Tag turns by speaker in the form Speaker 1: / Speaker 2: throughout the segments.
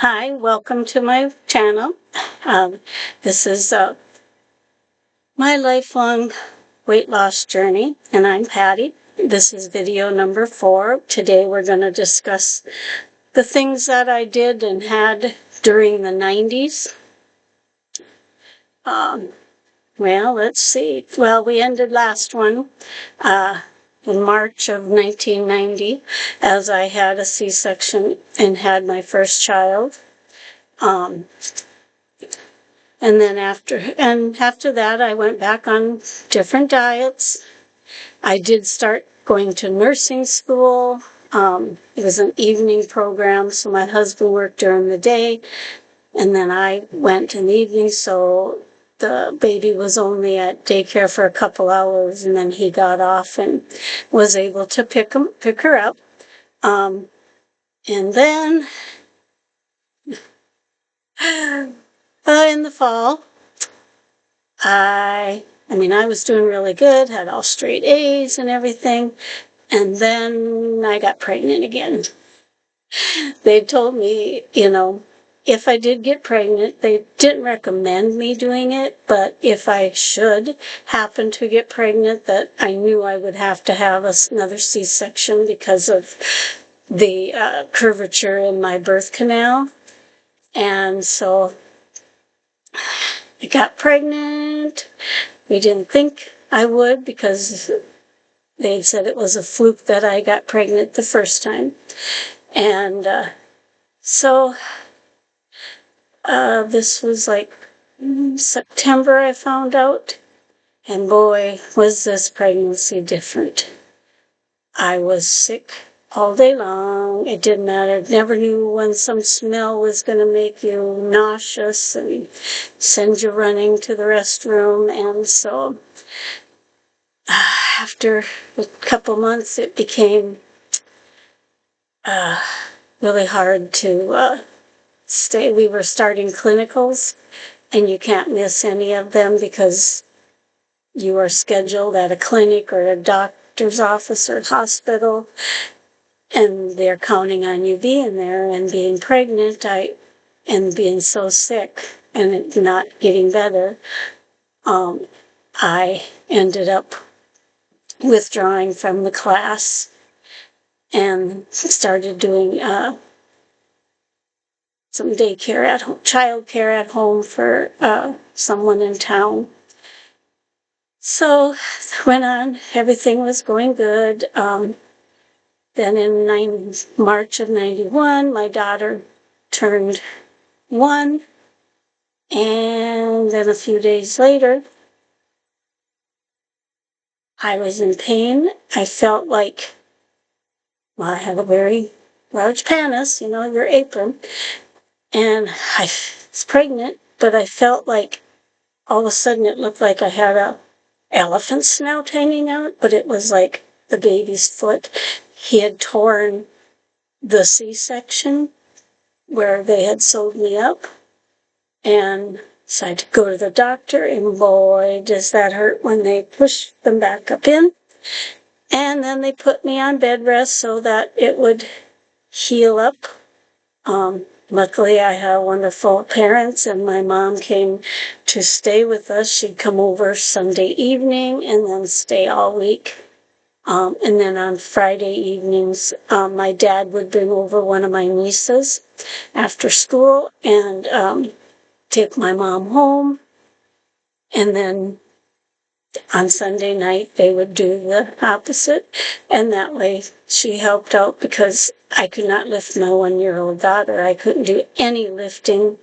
Speaker 1: Hi, welcome to my channel. This is my lifelong weight loss journey, and I'm Patty. This is video number 4. Today we're going to discuss the things that I did and had during the 90s. Well, let's see. Well, we ended last one in March of 1990 as I had a C-section and had my first child. And then after that, I went back on different diets. I did start going to nursing school. It was an evening program, so my husband worked during the day, and then I went in the evening, so the baby was only at daycare for a couple hours, and then he got off and was able to pick her up. And then in the fall, I was doing really good, had all straight A's and everything, and then I got pregnant again. They told me, if I did get pregnant, they didn't recommend me doing it, but if I should happen to get pregnant, that I knew I would have to have another C-section because of the curvature in my birth canal. And so I got pregnant. We didn't think I would because they said it was a fluke that I got pregnant the first time. And so this was like September I found out. And boy, was this pregnancy different. I was sick all day long. It didn't matter. Never knew when some smell was going to make you nauseous and send you running to the restroom. And so after a couple months, it became really hard to stay. We were starting clinicals, and you can't miss any of them because you are scheduled at a clinic or a doctor's office or hospital, and they're counting on you being there. And being pregnant, and being so sick and it not getting better, I ended up withdrawing from the class and started doing some daycare at home, child care at home for someone in town. So went on, everything was going good. Then in March of 91, my daughter turned 1, and then a few days later, I was in pain. I felt like, well, I have a very large panis, your apron, and I was pregnant, but I felt like all of a sudden it looked like I had a elephant snout hanging out, but it was like the baby's foot. He had torn the C-section where they had sewed me up, and so I had to go to the doctor, and boy, does that hurt when they push them back up in. And then they put me on bed rest so that it would heal up. Luckily, I have wonderful parents, and my mom came to stay with us. She'd come over Sunday evening and then stay all week. And then on Friday evenings, my dad would bring over one of my nieces after school and take my mom home. And then on Sunday night, they would do the opposite. And that way she helped out because I could not lift my 1-year-old daughter. I couldn't do any lifting.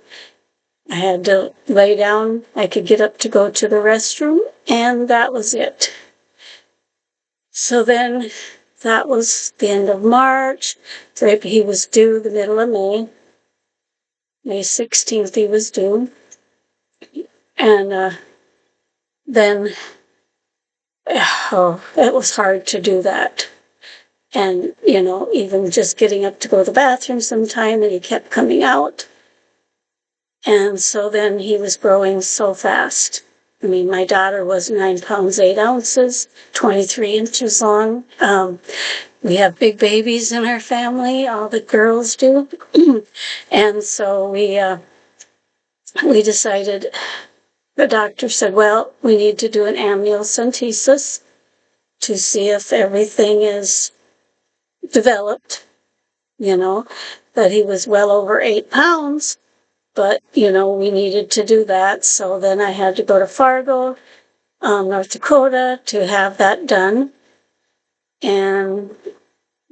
Speaker 1: I had to lay down. I could get up to go to the restroom, and that was it. So then that was the end of March. He was due the middle of May. May 16th he was due. And then it was hard to do that. And, even just getting up to go to the bathroom sometime, and he kept coming out. And so then he was growing so fast. I mean, my daughter was 9 pounds, 8 ounces, 23 inches long. We have big babies in our family. All the girls do. And so we decided, the doctor said, well, we need to do an amniocentesis to see if everything is developed, that he was well over 8 pounds, but, we needed to do that. So then I had to go to Fargo, North Dakota, to have that done. And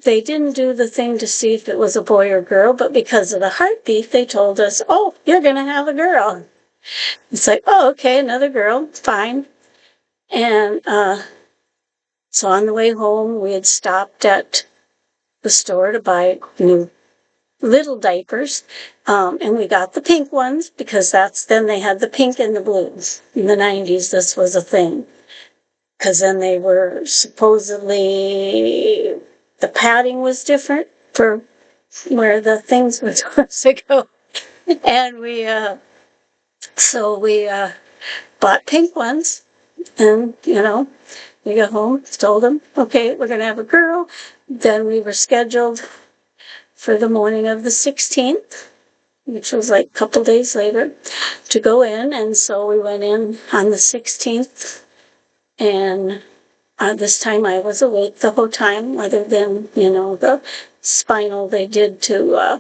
Speaker 1: they didn't do the thing to see if it was a boy or girl, but because of the heartbeat, they told us, oh, you're going to have a girl. It's like, oh, okay, another girl, fine. And so on the way home, we had stopped at the store to buy new little diapers, and we got the pink ones because then they had the pink and the blues. In the 90s, this was a thing. Because then they were supposedly, the padding was different for where the things were supposed to go. And we bought pink ones, and, we got home, told them, okay, we're going to have a girl. Then we were scheduled for the morning of the 16th, which was like a couple days later, to go in. And so we went in on the 16th, and this time I was awake the whole time, other than, the spinal they did to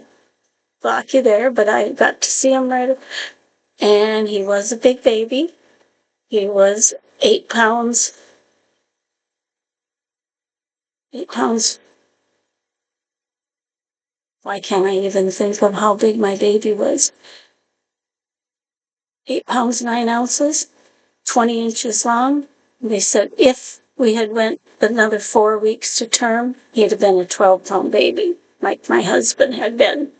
Speaker 1: block you there, but I got to see him right. And he was a big baby. He was 8 pounds. 8 pounds. Why can't I even think of how big my baby was? 8 pounds, 9 ounces, 20 inches long. They said if we had went another 4 weeks to term, he'd have been a 12-pound baby, like my husband had been.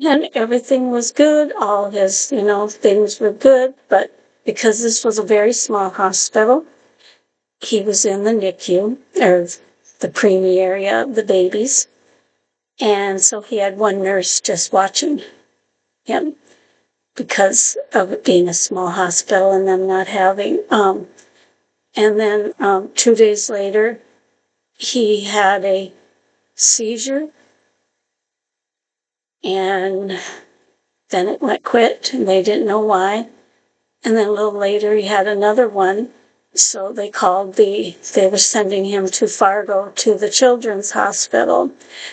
Speaker 1: And everything was good. All his, things were good. But because this was a very small hospital, he was in the NICU, or the preemie area of the babies. And so he had one nurse just watching him because of it being a small hospital and them not having. And then 2 days later, he had a seizure. And then it went quit, and they didn't know why. And then a little later, he had another one. So they were sending him to Fargo, to the children's hospital,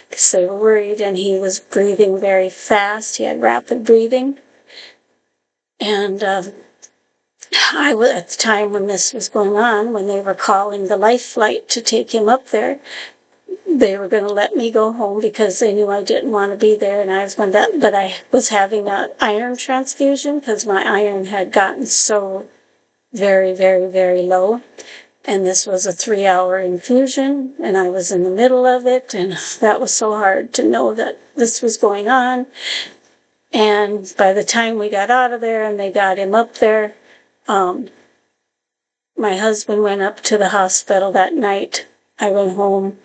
Speaker 1: because they were worried, and he was breathing very fast. He had rapid breathing. And I was, at the time when this was going on, when they were calling the life flight to take him up there, they were going to let me go home because they knew I didn't want to be there, and I was going to, but I was having an iron transfusion because my iron had gotten so very, very, very low. And this was a 3-hour infusion, and I was in the middle of it, and that was so hard to know that this was going on. And by the time we got out of there and they got him up there, my husband went up to the hospital that night. I went home,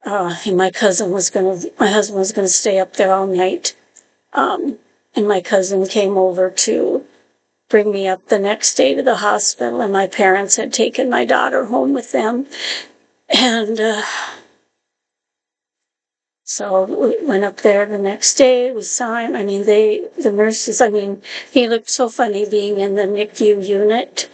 Speaker 1: and my husband was going to stay up there all night. And my cousin came over to bring me up the next day to the hospital, and my parents had taken my daughter home with them. And so we went up there the next day. We saw him. I mean, the nurses, he looked so funny being in the NICU unit.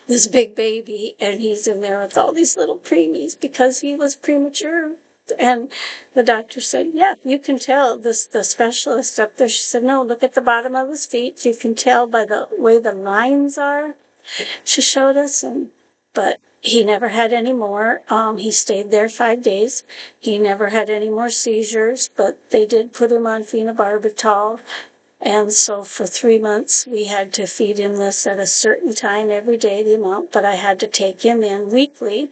Speaker 1: This big baby, and he's in there with all these little preemies because he was premature. And the doctor said, yeah, you can tell. The specialist up there, she said, no, look at the bottom of his feet. You can tell by the way the lines are. She showed us, but he never had any more. He stayed there 5 days. He never had any more seizures, but they did put him on phenobarbital. And so for 3 months, we had to feed him this at a certain time every day, the amount, but I had to take him in weekly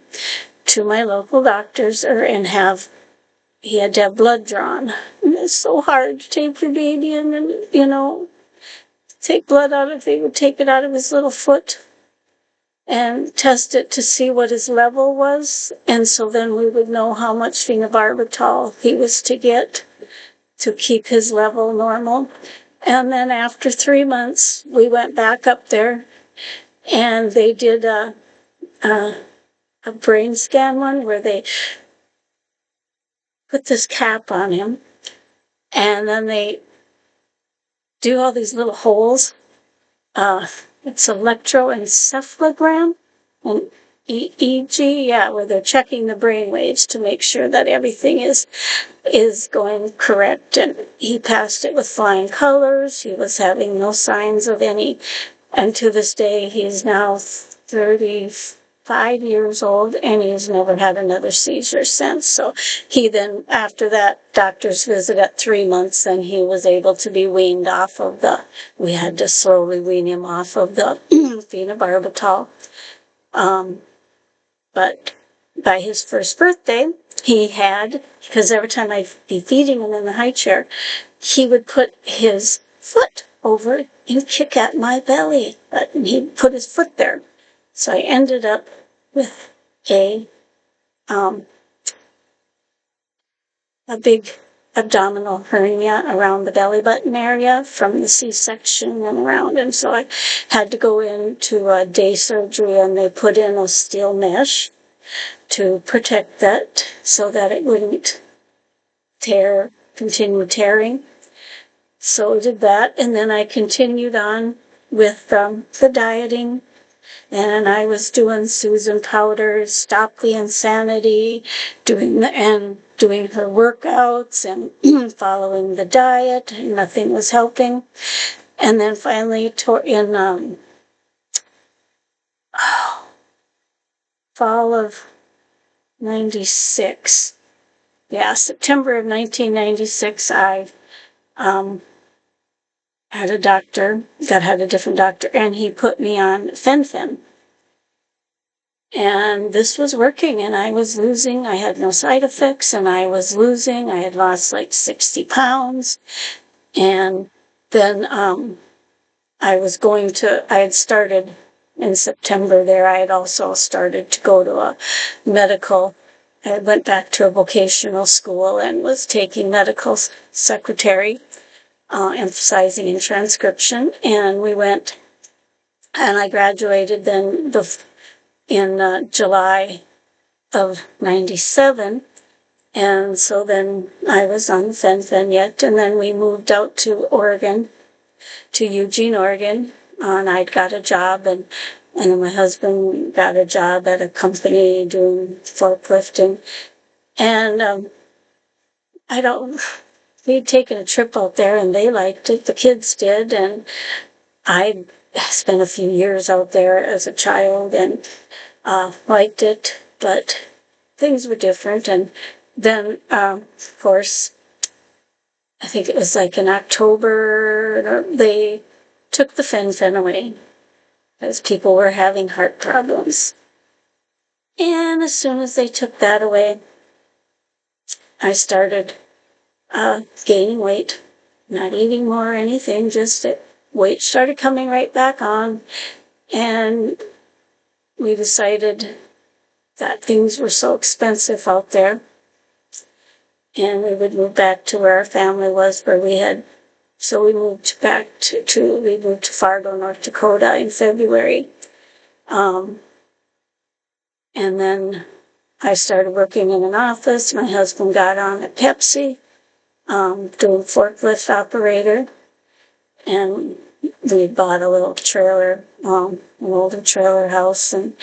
Speaker 1: to my local doctors, he had to have blood drawn. And it's so hard to take your baby in and, take blood they would take it out of his little foot and test it to see what his level was. And so then we would know how much phenobarbital he was to get to keep his level normal. And then after 3 months, we went back up there, and they did a brain scan one where they put this cap on him, and then they do all these little holes. It's electroencephalogram and EEG, yeah, where they're checking the brain waves to make sure that everything is going correct. And he passed it with flying colors. He was having no signs of any, and to this day, he's now 35 years old, and he's never had another seizure since. So he then, after that doctor's visit at 3 months, then he was able to be weaned off of we had to slowly wean him off of the phenobarbital. But by his first birthday, he had, because every time I'd be feeding him in the high chair, he would put his foot over and kick at my belly. And he'd put his foot there. So I ended up with a big abdominal hernia around the belly button area from the C-section and around. And so I had to go into a day surgery, and they put in a steel mesh to protect that so that it wouldn't continue tearing. So I did that, and then I continued on with the dieting. And I was doing Susan powders, Stop the Insanity, doing her workouts and following the diet, and nothing was helping. And then finally, in fall of 96, September of 1996, I had a doctor that had a different doctor, and he put me on fen-phen. And this was working, and I was losing. I had no side effects, and I was losing. I had lost like 60 pounds. And then I had started in September there. I had also started to go to a medical. I went back to a vocational school and was taking medical secretary, emphasizing in transcription. And we went, and I graduated then in July of 97. And so then I was on fen-phen yet, and then we moved out to Oregon, to Eugene, Oregon, and I'd got a job, and my husband got a job at a company doing forklifting. And we'd taken a trip out there, and they liked it, the kids did, and I spent a few years out there as a child and liked it, but things were different. And then, of course, I think it was like in October, they took the fen-phen away as people were having heart problems. And as soon as they took that away, I started gaining weight, not eating more or anything, just that weight started coming right back on. And we decided that things were so expensive out there, and we would move back to where our family was, so we moved back we moved to Fargo, North Dakota in February. And then I started working in an office. My husband got on at Pepsi, doing forklift operator, and we bought a little trailer, an older trailer house, and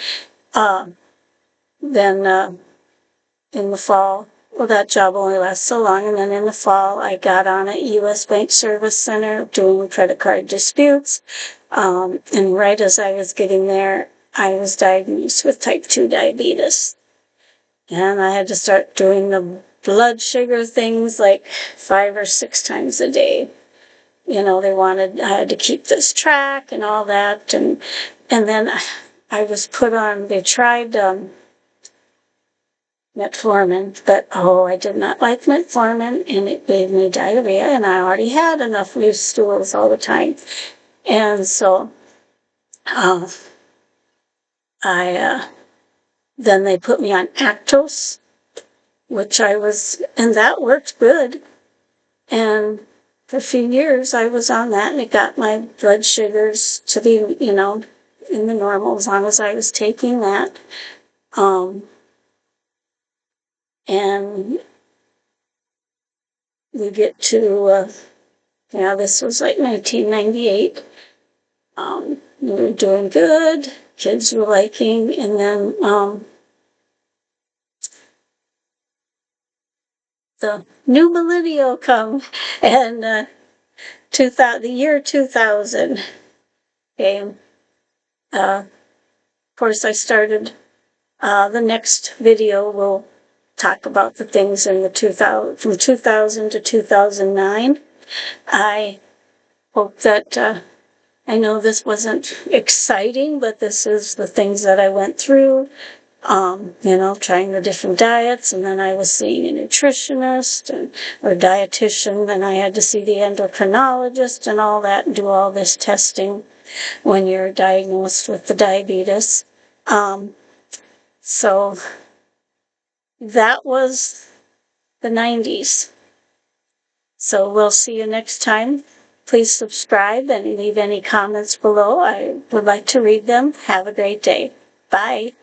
Speaker 1: then in the fall, well, that job only lasted so long, and then in the fall, I got on at U.S. Bank Service Center doing credit card disputes, and right as I was getting there, I was diagnosed with type 2 diabetes, and I had to start doing the blood sugar things like 5 or 6 times a day. I had to keep this track and all that, and then I was put on, they tried metformin, but I did not like metformin, and it gave me diarrhea, and I already had enough loose stools all the time. And so then they put me on Actos, and that worked good. And for a few years I was on that, and it got my blood sugars to be, you know, in the normal as long as I was taking that. And we get to, yeah, this was like 1998. We were doing good, kids were liking, and then the new millennium come, and the year 2000 came. Of course, I started, the next video will talk about the things in the 2000, from 2000 to 2009. I hope that, I know this wasn't exciting, but this is the things that I went through. You know, trying the different diets, and then I was seeing a nutritionist or dietitian, then I had to see the endocrinologist and all that, and do all this testing when you're diagnosed with the diabetes. So that was the 90s. So we'll see you next time. Please subscribe and leave any comments below. I would like to read them. Have a great day. Bye.